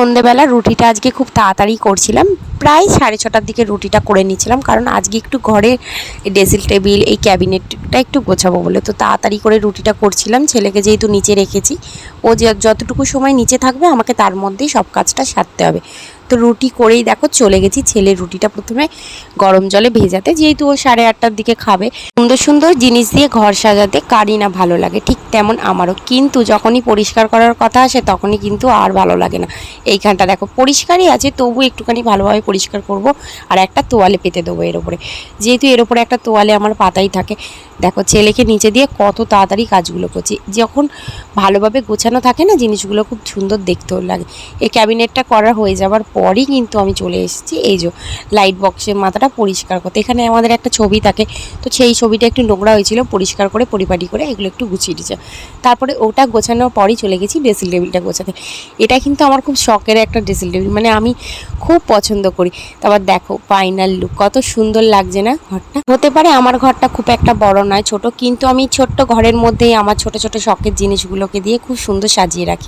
সন্ধেবেলা রুটিটা আজকে খুব তাড়াতাড়ি করছিলাম, প্রায় 6:30টার দিকে রুটিটা করে নিয়েছিলাম, কারণ আজকে একটু ঘরে ড্রেসিং টেবিল এই ক্যাবিনেটটা একটু গোছাবো বলে, তো তাড়াতাড়ি করে রুটিটা করছিলাম। ছেলেকে যেহেতু নিচে রেখেছি, ও যে যতটুকু সময় নিচে থাকবে আমাকে তার মধ্যেই সব কাজটা সারতে হবে। তো রুটি করেই দেখো চলে গেছি ছেলে রুটিটা প্রথমে গরম জলে ভেজাতে, যেহেতু ও 8:30টার দিকে খাবে। সুন্দর সুন্দর জিনিস দিয়ে ঘর সাজাতে কারই না ভালো লাগে, ঠিক তেমন আমারও। কিন্তু যখনই পরিষ্কার করার কথা আসে তখনই কিন্তু আর ভালো লাগে না। এইখানটা দেখো পরিষ্কারই আছে, তবু একটুখানি ভালোভাবে পরিষ্কার করব, আর একটা তোয়ালে পেতে দেবো এর ওপরে, যেহেতু এর ওপরে একটা তোয়ালে আমার পাতাই থাকে। দেখো ছেলেকে নিচে দিয়ে কত তাড়াতাড়ি কাজগুলো করছি, যখন ভালোভাবে গোছানো থাকে না জিনিসগুলো খুব সুন্দর দেখতেও লাগে। এই ক্যাবিনেটটা করা হয়ে যাওয়ার পরই কিন্তু আমি চলে এসেছি এই যে লাইট বক্সের মাথাটা পরিষ্কার করতে। এখানে আমাদের একটা ছবি থাকে, তো সেই ছবিটা একটু নোংরা হয়েছিল, পরিষ্কার করে পরিপাটি করে এগুলো একটু গুছিয়ে দিয়েছে। তারপরে ওটা গোছানোর পরই চলে গেছি ড্রেসিং টেবিলটা গোছাতে। এটা কিন্তু আমার খুব শখের একটা ড্রেসিং টেবিল, মানে আমি খুব পছন্দ করি। তারপর দেখো ফাইনাল লুক, কত সুন্দর লাগছে না ঘরটা। হতে পারে আমার ঘরটা খুব একটা বড় নয়, ছোট, কিন্তু আমি ছোট্ট ঘরের মধ্যেই আমার ছোট ছোট শখের জিনিসগুলোকে দিয়ে খুব সুন্দর সাজিয়ে রাখি।